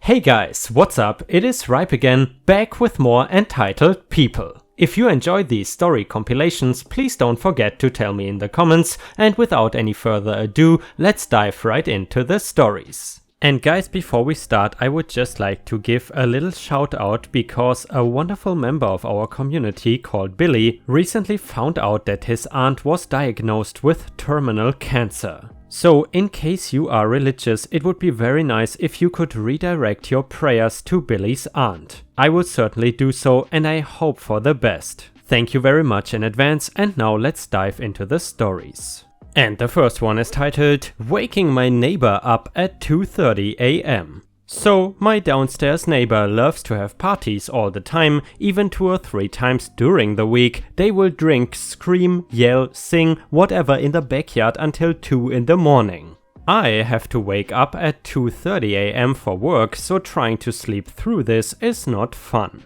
Hey guys, what's up? It is Ripe again, back with more Entitled People. If you enjoyed these story compilations, please don't forget to tell me in the comments, and without any further ado, let's dive right into the stories. And guys, before we start, I would just like to give a little shout out because a wonderful member of our community called Billy recently found out that his aunt was diagnosed with terminal cancer. So in case you are religious, it would be very nice if you could redirect your prayers to Billy's aunt. I will certainly do so, and I hope for the best. Thank you very much in advance, and now let's dive into the stories. And the first one is titled, Waking My Neighbor Up at 2:30 AM. So, my downstairs neighbor loves to have parties all the time, even 2 or 3 times during the week. They will drink, scream, yell, sing, whatever in the backyard until 2 in the morning. I have to wake up at 2:30 AM for work, so trying to sleep through this is not fun.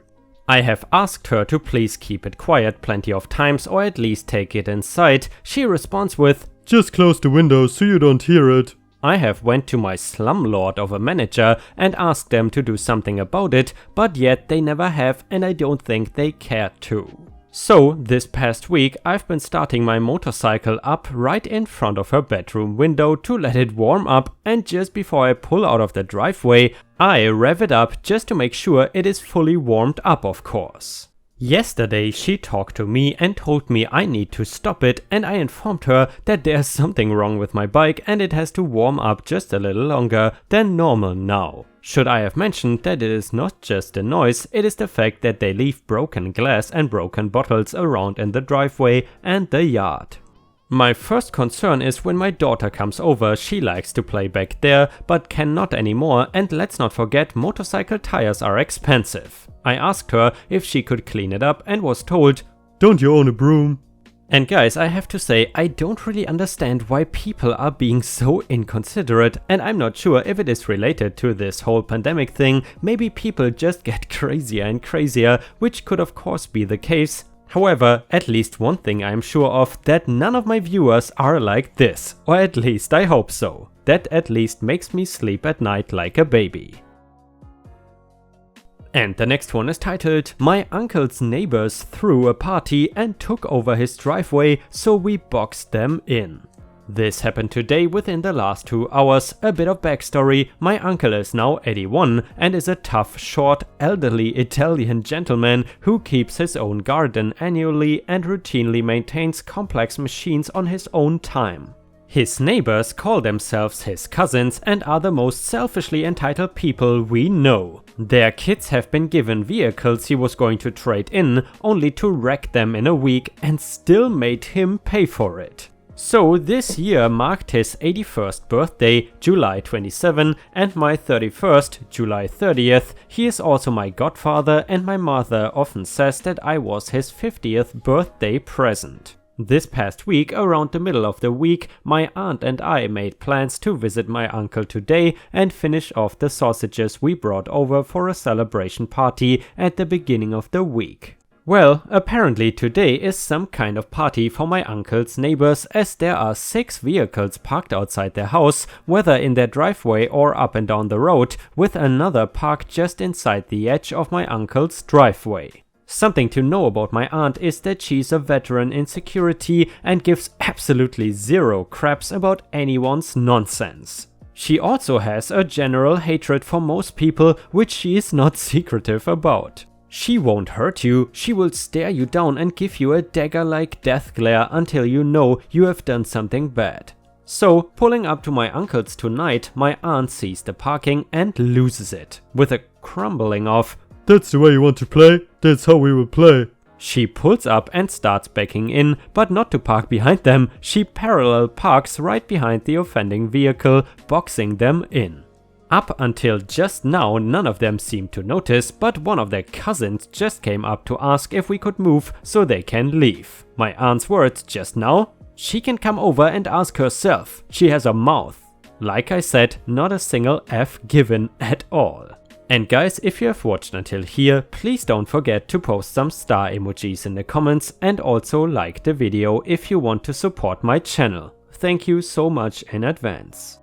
I have asked her to please keep it quiet plenty of times or at least take it inside. She responds with, "Just close the window so you don't hear it." I have went to my slumlord of a manager and asked them to do something about it, but yet they never have, and I don't think they care to. So this past week I've been starting my motorcycle up right in front of her bedroom window to let it warm up, and just before I pull out of the driveway I rev it up just to make sure it is fully warmed up, of course. Yesterday she talked to me and told me I need to stop it, and I informed her that there's something wrong with my bike and it has to warm up just a little longer than normal now. Should I have mentioned that it is not just the noise, it is the fact that they leave broken glass and broken bottles around in the driveway and the yard. My first concern is when my daughter comes over, she likes to play back there, but cannot anymore, and let's not forget motorcycle tires are expensive. I asked her if she could clean it up and was told, "Don't you own a broom?" And guys, I have to say, I don't really understand why people are being so inconsiderate, and I'm not sure if it is related to this whole pandemic thing. Maybe people just get crazier and crazier, which could of course be the case. However, at least one thing I'm sure of, that none of my viewers are like this, or at least I hope so. That at least makes me sleep at night like a baby. And the next one is titled, My uncle's neighbors threw a party and took over his driveway, so we boxed them in. This happened today within the last 2 hours. A bit of backstory, my uncle is now 81 and is a tough, short, elderly Italian gentleman who keeps his own garden annually and routinely maintains complex machines on his own time. His neighbors call themselves his cousins and are the most selfishly entitled people we know. Their kids have been given vehicles he was going to trade in, only to wreck them in a week, and still made him pay for it. So this year marked his 81st birthday, July 27, and my 31st, July 30th. He is also my godfather, and my mother often says that I was his 50th birthday present. This past week, around the middle of the week, my aunt and I made plans to visit my uncle today and finish off the sausages we brought over for a celebration party at the beginning of the week. Well, apparently today is some kind of party for my uncle's neighbors, as there are 6 vehicles parked outside their house, whether in their driveway or up and down the road, with another parked just inside the edge of my uncle's driveway. Something to know about my aunt is that she's a veteran in security and gives absolutely zero craps about anyone's nonsense. She also has a general hatred for most people, which she is not secretive about. She won't hurt you, she will stare you down and give you a dagger-like death glare until you know you have done something bad. So, pulling up to my uncle's tonight, my aunt sees the parking and loses it, with a crumbling of, "That's the way you want to play? That's how we will play." She pulls up and starts backing in, but not to park behind them, she parallel parks right behind the offending vehicle, boxing them in. Up until just now, none of them seemed to notice, but one of their cousins just came up to ask if we could move so they can leave. My aunt's words just now? She can come over and ask herself. She has a mouth. Like I said, not a single F given at all. And guys, if you have watched until here, please don't forget to post some star emojis in the comments and also like the video if you want to support my channel. Thank you so much in advance.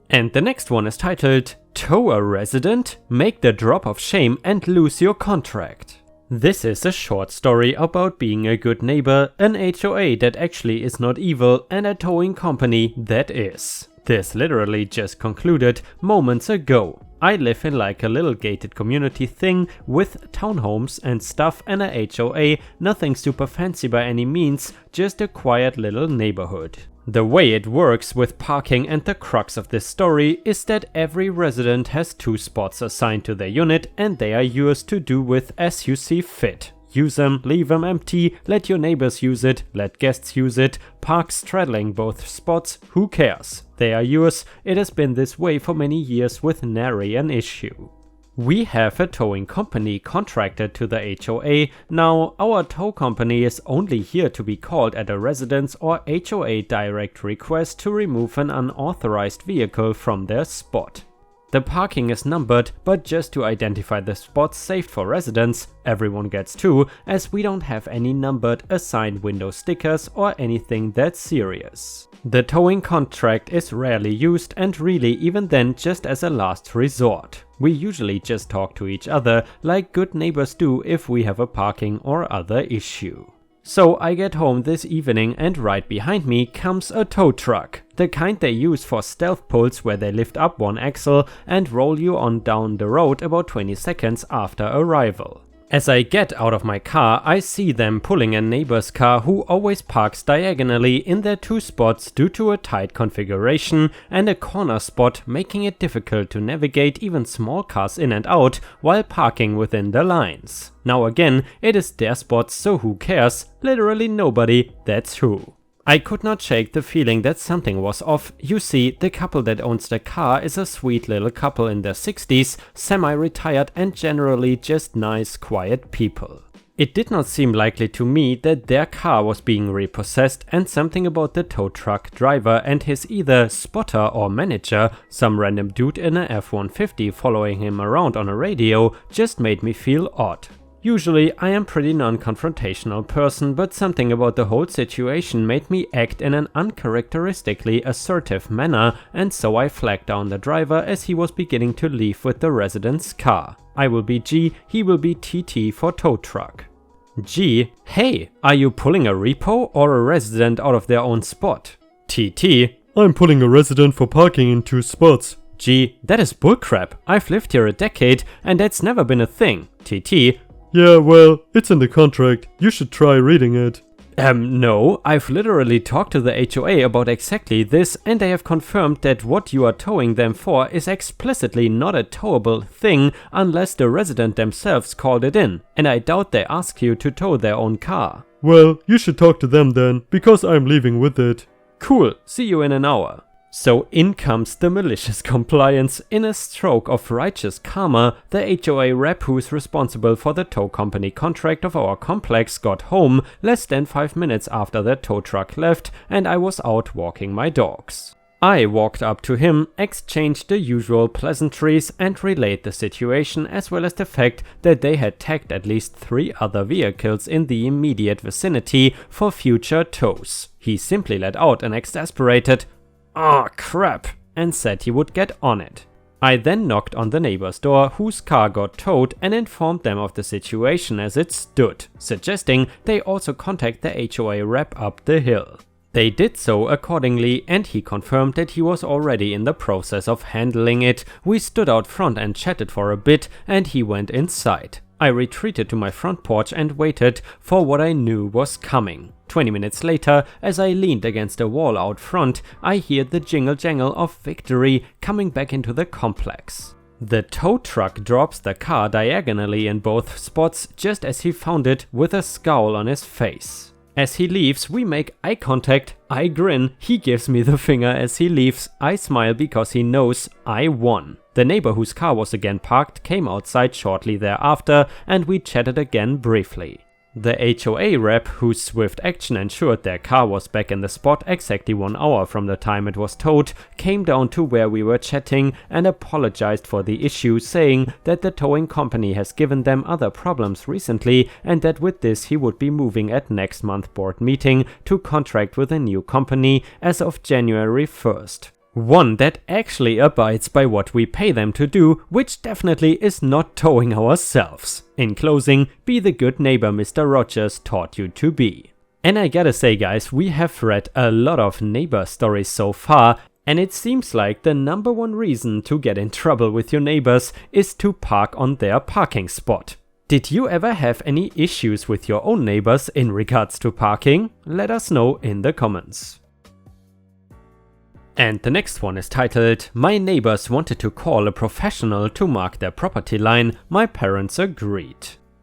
And the next one is titled, Tow a resident? Make the drop of shame and lose your contract. This is a short story about being a good neighbor, an HOA that actually is not evil, and a towing company that is. This literally just concluded moments ago. I live in like a little gated community thing with townhomes and stuff and a HOA, nothing super fancy by any means, just a quiet little neighborhood. The way it works with parking and the crux of this story is that every resident has 2 spots assigned to their unit and they are yours to do with as you see fit. Use them, leave them empty, let your neighbors use it, let guests use it, park straddling both spots, who cares? They are yours, it has been this way for many years with nary an issue. We have a towing company contracted to the HOA. Now, our tow company is only here to be called at a residence or HOA direct request to remove an unauthorized vehicle from their spot. The parking is numbered, but just to identify the spots saved for residents, everyone gets 2, as we don't have any numbered assigned window stickers or anything that serious. The towing contract is rarely used and really even then just as a last resort. We usually just talk to each other like good neighbors do if we have a parking or other issue. So I get home this evening and right behind me comes a tow truck, the kind they use for stealth pulls where they lift up one axle and roll you on down the road about 20 seconds after arrival. As I get out of my car, I see them pulling a neighbor's car who always parks diagonally in their 2 spots due to a tight configuration and a corner spot making it difficult to navigate even small cars in and out while parking within the lines. Now again, it is their spots, so who cares? Literally nobody, that's who. I could not shake the feeling that something was off. You see, the couple that owns the car is a sweet little couple in their 60s, semi-retired and generally just nice, quiet people. It did not seem likely to me that their car was being repossessed, and something about the tow truck driver and his either spotter or manager, some random dude in a F-150 following him around on a radio, just made me feel odd. Usually I am pretty non-confrontational person, but something about the whole situation made me act in an uncharacteristically assertive manner, and so I flagged down the driver as he was beginning to leave with the resident's car. I will be G, he will be TT for tow truck. G: Hey, are you pulling a repo or a resident out of their own spot? TT: I'm pulling a resident for parking in 2 spots. G: That is bullcrap. I've lived here a decade and that's never been a thing. TT: Yeah, well, it's in the contract. You should try reading it. No, I've literally talked to the HOA about exactly this and they have confirmed that what you are towing them for is explicitly not a towable thing unless the resident themselves called it in, and I doubt they ask you to tow their own car. Well, you should talk to them then, because I'm leaving with it. Cool, see you in an hour. So in comes the malicious compliance. In a stroke of righteous karma, the HOA rep who's responsible for the tow company contract of our complex got home less than 5 minutes after the tow truck left and I was out walking my dogs. I walked up to him, exchanged the usual pleasantries and relayed the situation as well as the fact that they had tagged at least 3 other vehicles in the immediate vicinity for future tows. He simply let out an exasperated "Oh crap," and said he would get on it. I then knocked on the neighbor's door whose car got towed and informed them of the situation as it stood, suggesting they also contact the HOA rep up the hill. They did so accordingly and he confirmed that he was already in the process of handling it. We stood out front and chatted for a bit and he went inside. I retreated to my front porch and waited for what I knew was coming. 20 minutes later, as I leaned against a wall out front, I hear the jingle-jangle of victory coming back into the complex. The tow truck drops the car diagonally in both spots just as he found it with a scowl on his face. As he leaves, we make eye contact, I grin, he gives me the finger as he leaves, I smile because he knows I won. The neighbor whose car was again parked came outside shortly thereafter and we chatted again briefly. The HOA rep, whose swift action ensured their car was back in the spot exactly 1 hour from the time it was towed, came down to where we were chatting and apologized for the issue, saying that the towing company has given them other problems recently and that with this he would be moving at next month's board meeting to contract with a new company as of January 1st. One that actually abides by what we pay them to do, which definitely is not towing ourselves. In closing, be the good neighbor Mr. Rogers taught you to be. And I gotta say guys, we have read a lot of neighbor stories so far, and it seems like the number one reason to get in trouble with your neighbors is to park on their parking spot. Did you ever have any issues with your own neighbors in regards to parking? Let us know in the comments. And the next one is titled, My neighbors wanted to call a professional to mark their property line, my parents agreed.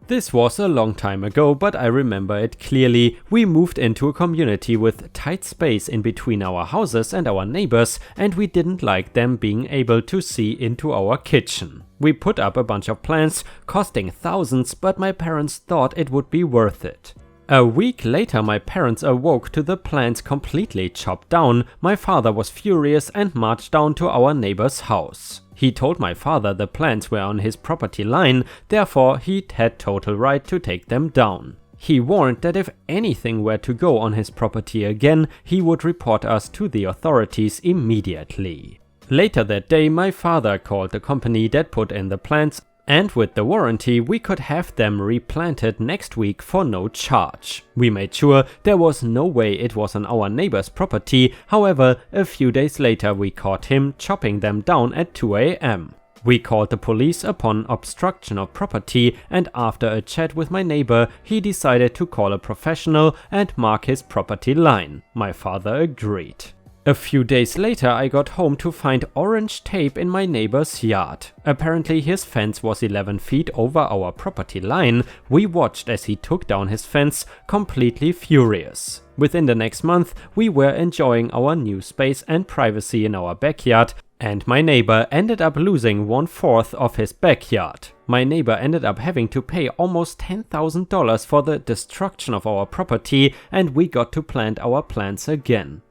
This was a long time ago, but I remember it clearly. We moved into a community with tight space in between our houses and our neighbors, and we didn't like them being able to see into our kitchen. We put up a bunch of plants, costing thousands, but my parents thought it would be worth it. A week later, my parents awoke to the plants completely chopped down. My father was furious and marched down to our neighbor's house. He told my father the plants were on his property line, therefore he had total right to take them down. He warned that if anything were to go on his property again, he would report us to the authorities immediately. Later that day, my father called the company that put in the plants, and with the warranty we could have them replanted next week for no charge. We made sure there was no way it was on our neighbor's property, however a few days later we caught him chopping them down at 2 AM. We called the police upon obstruction of property, and after a chat with my neighbor he decided to call a professional and mark his property line. My father agreed. A few days later I got home to find orange tape in my neighbor's yard. Apparently his fence was 11 feet over our property line. We watched as he took down his fence, completely furious. Within the next month we were enjoying our new space and privacy in our backyard, and my neighbor ended up losing 1/4 of his backyard. My neighbor ended up having to pay almost $10,000 for the destruction of our property, and we got to plant our plants again.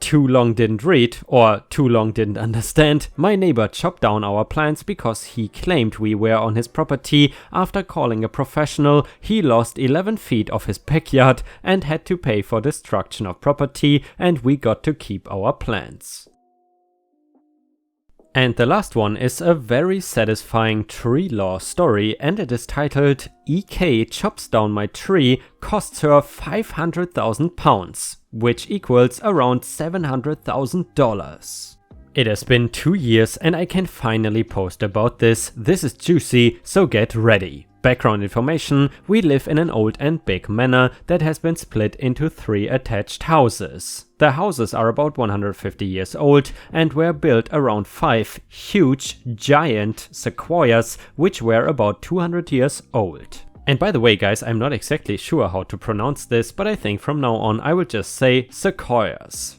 Too long didn't read, or too long didn't understand, my neighbor chopped down our plants because he claimed we were on his property. After calling a professional, he lost 11 feet of his backyard and had to pay for destruction of property, and we got to keep our plants. And the last one is a very satisfying tree law story, and it is titled, EK chops down my tree, costs her £500,000, which equals around $700,000. It has been 2 years and I can finally post about this. This is juicy, so get ready. Background information: we live in an old and big manor that has been split into 3 attached houses. The houses are about 150 years old and were built around 5 huge, giant sequoias which were about 200 years old. And by the way guys, I'm not exactly sure how to pronounce this, but I think from now on I will just say sequoias.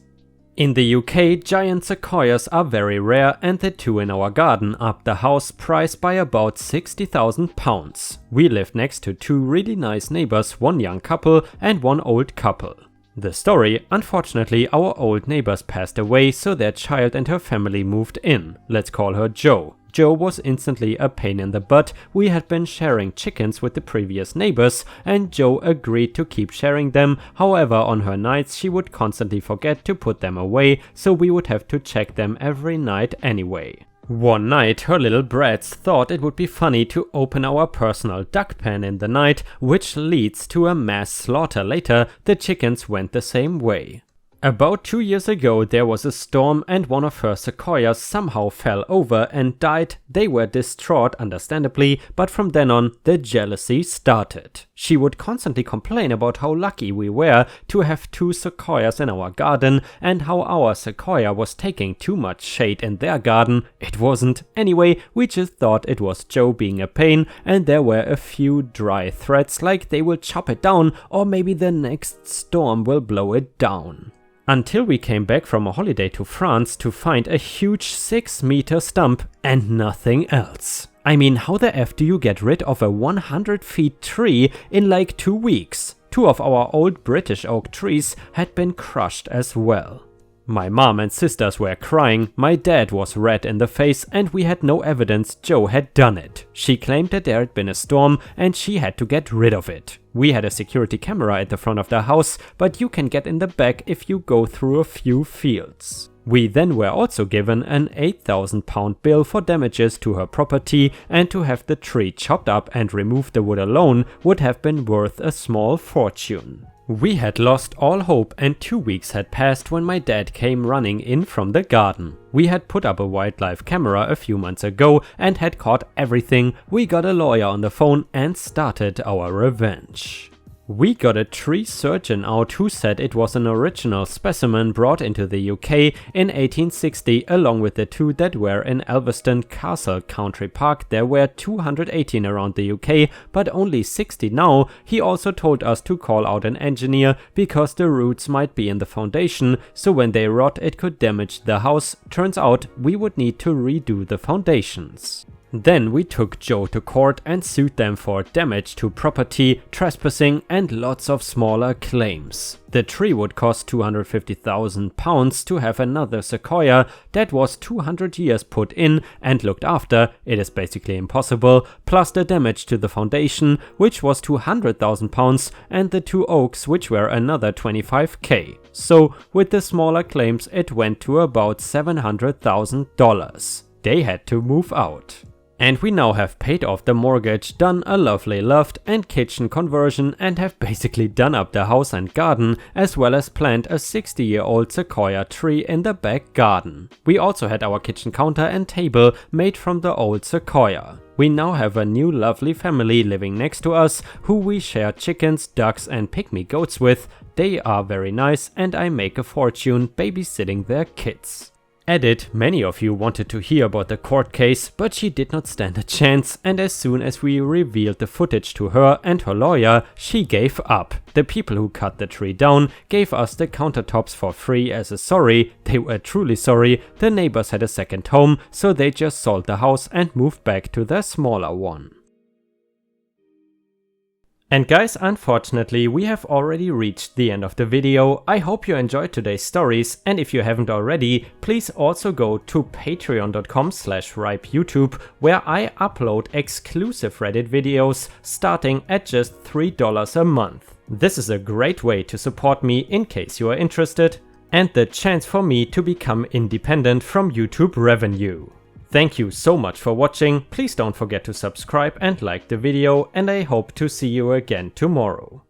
In the UK, giant sequoias are very rare, and the 2 in our garden upped the house price by about £60,000. We lived next to 2 really nice neighbors, one young couple and one old couple. The story: unfortunately our old neighbors passed away, so their child and her family moved in. Let's call her Jo. Jo was instantly a pain in the butt. We had been sharing chickens with the previous neighbors, and Jo agreed to keep sharing them. However, on her nights she would constantly forget to put them away, so we would have to check them every night anyway. One night her little brats thought it would be funny to open our personal duck pen in the night, which leads to a mass slaughter later. The chickens went the same way. About 2 years ago there was a storm and one of her sequoias somehow fell over and died. They were distraught, understandably, but from then on the jealousy started. She would constantly complain about how lucky we were to have 2 sequoias in our garden and how our sequoia was taking too much shade in their garden. It wasn't. Anyway, we just thought it was Jo being a pain, and there were a few dry threats like they will chop it down or maybe the next storm will blow it down. Until we came back from a holiday to France to find a huge 6-meter stump and nothing else. I mean, how the F do you get rid of a 100-foot tree in like 2 weeks? 2 of our old British oak trees had been crushed as well. My mom and sisters were crying, my dad was red in the face, and we had no evidence Jo had done it. She claimed that there had been a storm and she had to get rid of it. We had a security camera at the front of the house, but you can get in the back if you go through a few fields. We then were also given an £8,000 bill for damages to her property, and to have the tree chopped up and remove the wood alone would have been worth a small fortune. We had lost all hope, and 2 weeks had passed when my dad came running in from the garden. We had put up a wildlife camera a few months ago and had caught everything. We got a lawyer on the phone and started our revenge. We got a tree surgeon out who said it was an original specimen brought into the UK in 1860, along with the 2 that were in Elveston Castle Country Park. There were 218 around the UK, but only 60 now. He also told us to call out an engineer because the roots might be in the foundation, so when they rot it could damage the house. Turns out we would need to redo the foundations. Then we took Joe to court and sued them for damage to property, trespassing, and lots of smaller claims. The tree would cost £250,000 to have another sequoia that was 200 years put in and looked after. It is basically impossible, plus the damage to the foundation, which was £200,000, and the 2 oaks, which were another $25,000. So with the smaller claims it went to about $700,000. They had to move out. And we now have paid off the mortgage, done a lovely loft and kitchen conversion, and have basically done up the house and garden, as well as plant a 60-year-old sequoia tree in the back garden. We also had our kitchen counter and table made from the old sequoia. We now have a new lovely family living next to us, who we share chickens, ducks and pygmy goats with. They are very nice, and I make a fortune babysitting their kids. Edit, many of you wanted to hear about the court case, but she did not stand a chance, and as soon as we revealed the footage to her and her lawyer, she gave up. The people who cut the tree down gave us the countertops for free as a sorry. They were truly sorry. The neighbors had a second home, so they just sold the house and moved back to their smaller one. And guys, unfortunately we have already reached the end of the video. I hope you enjoyed today's stories, and if you haven't already, please also go to patreon.com/ripeyoutube, where I upload exclusive Reddit videos starting at just $3 a month. This is a great way to support me in case you are interested, and the chance for me to become independent from YouTube revenue. Thank you so much for watching. Please don't forget to subscribe and like the video, and I hope to see you again tomorrow.